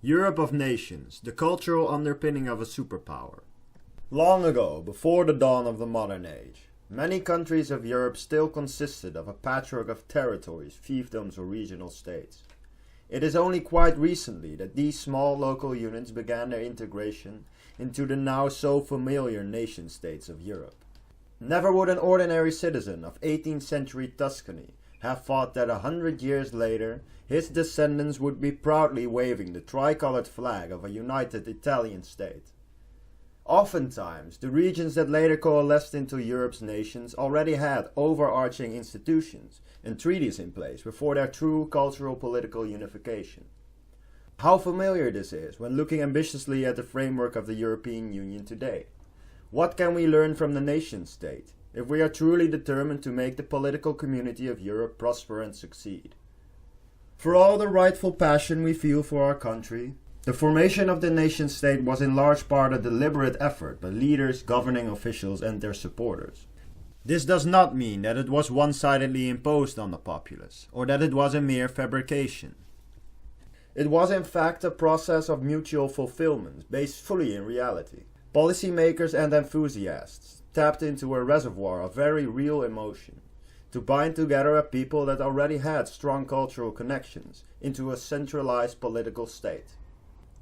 Europe of nations, the cultural underpinning of a superpower. Long ago, before the dawn of the modern age, many countries of Europe still consisted of a patchwork of territories, fiefdoms or regional states. It is only quite recently that these small local units began their integration into the now so familiar nation-states of Europe. Never would an ordinary citizen of 18th century Tuscany have thought that 100 years later his descendants would be proudly waving the tricolored flag of a united Italian state. Oftentimes, the regions that later coalesced into Europe's nations already had overarching institutions and treaties in place before their true cultural political unification. How familiar this is when looking ambitiously at the framework of the European Union today. What can we learn from the nation-state if we are truly determined to make the political community of Europe prosper and succeed? For all the rightful passion we feel for our country, the formation of the nation-state was in large part a deliberate effort by leaders, governing officials and their supporters. This does not mean that it was one-sidedly imposed on the populace, or that it was a mere fabrication. It was in fact a process of mutual fulfillment, based fully in reality. Policymakers and enthusiasts tapped into a reservoir of very real emotion to bind together a people that already had strong cultural connections into a centralized political state.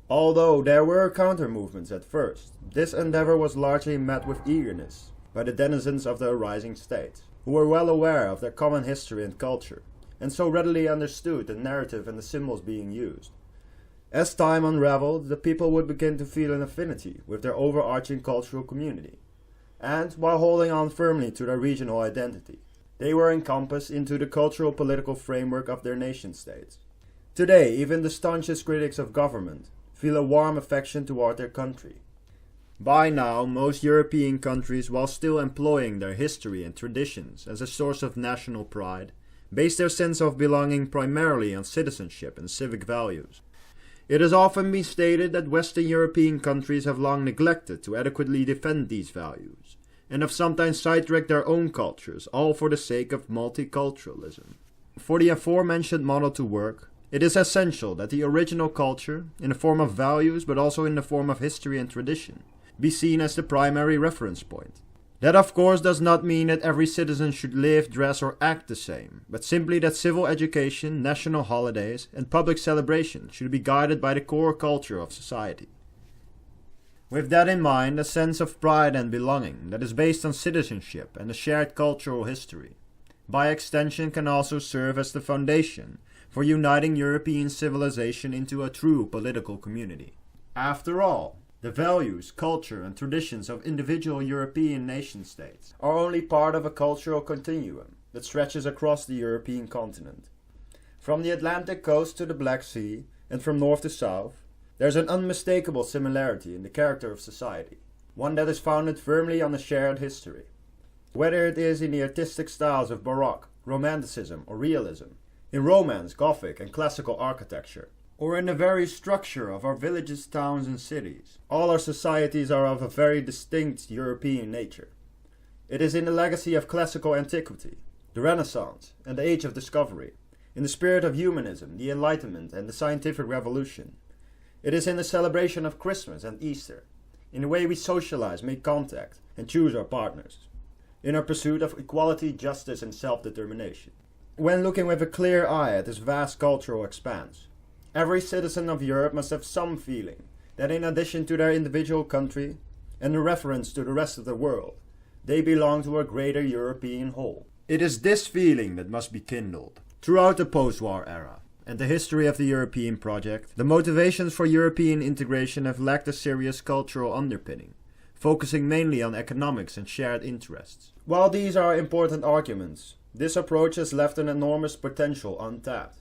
Although there were counter-movements at first, this endeavor was largely met with eagerness by the denizens of the arising state, who were well aware of their common history and culture, and so readily understood the narrative and the symbols being used. As time unraveled, the people would begin to feel an affinity with their overarching cultural community, and, while holding on firmly to their regional identity, they were encompassed into the cultural political framework of their nation-states. Today, even the staunchest critics of government feel a warm affection toward their country. By now, most European countries, while still employing their history and traditions as a source of national pride, base their sense of belonging primarily on citizenship and civic values. It has often been stated that Western European countries have long neglected to adequately defend these values, and have sometimes sidetracked their own cultures, all for the sake of multiculturalism. For the aforementioned model to work, it is essential that the original culture, in the form of values but also in the form of history and tradition, be seen as the primary reference point. That of course does not mean that every citizen should live, dress or act the same, but simply that civil education, national holidays and public celebrations should be guided by the core culture of society. With that in mind, a sense of pride and belonging that is based on citizenship and a shared cultural history, by extension can also serve as the foundation for uniting European civilization into a true political community. After all, the values, culture and traditions of individual European nation-states are only part of a cultural continuum that stretches across the European continent. From the Atlantic coast to the Black Sea, and from north to south, there's an unmistakable similarity in the character of society, one that is founded firmly on a shared history. Whether it is in the artistic styles of Baroque, Romanticism or Realism, in Romance, Gothic and classical architecture, or in the very structure of our villages, towns and cities, all our societies are of a very distinct European nature. It is in the legacy of classical antiquity, the Renaissance and the Age of Discovery, in the spirit of humanism, the Enlightenment and the scientific revolution. It is in the celebration of Christmas and Easter, in the way we socialize, make contact, and choose our partners, in our pursuit of equality, justice, and self-determination. When looking with a clear eye at this vast cultural expanse, every citizen of Europe must have some feeling that in addition to their individual country, and a reference to the rest of the world, they belong to a greater European whole. It is this feeling that must be kindled. Throughout the post-war era, and the history of the European project, the motivations for European integration have lacked a serious cultural underpinning, focusing mainly on economics and shared interests. While these are important arguments, this approach has left an enormous potential untapped.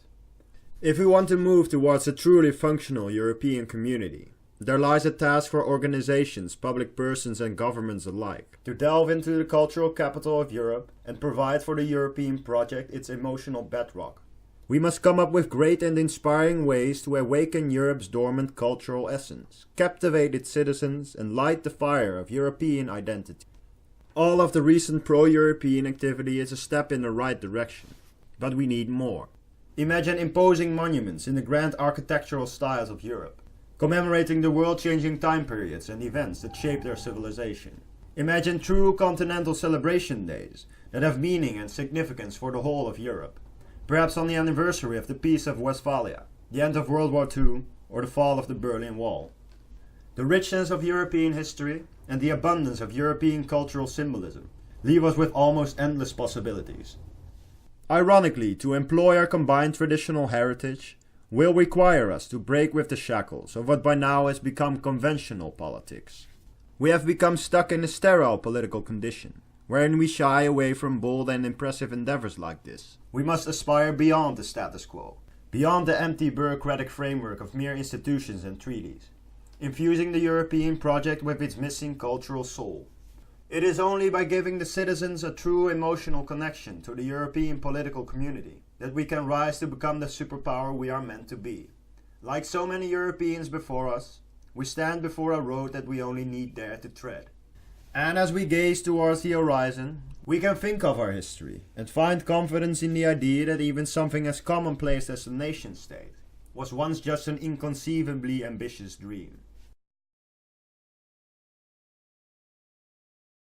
If we want to move towards a truly functional European community, there lies a task for organizations, public persons and governments alike, to delve into the cultural capital of Europe and provide for the European project its emotional bedrock. We must come up with great and inspiring ways to awaken Europe's dormant cultural essence, captivate its citizens, and light the fire of European identity. All of the recent pro-European activity is a step in the right direction, but we need more. Imagine imposing monuments in the grand architectural styles of Europe, commemorating the world-changing time periods and events that shaped their civilization. Imagine true continental celebration days that have meaning and significance for the whole of Europe, perhaps on the anniversary of the Peace of Westphalia, the end of World War II, or the fall of the Berlin Wall. The richness of European history and the abundance of European cultural symbolism leave us with almost endless possibilities. Ironically, to employ our combined traditional heritage will require us to break with the shackles of what by now has become conventional politics. We have become stuck in a sterile political condition, wherein we shy away from bold and impressive endeavors like this. We must aspire beyond the status quo, beyond the empty bureaucratic framework of mere institutions and treaties, infusing the European project with its missing cultural soul. It is only by giving the citizens a true emotional connection to the European political community that we can rise to become the superpower we are meant to be. Like so many Europeans before us, we stand before a road that we only need dare to tread. And as we gaze towards the horizon, we can think of our history and find confidence in the idea that even something as commonplace as the nation-state was once just an inconceivably ambitious dream.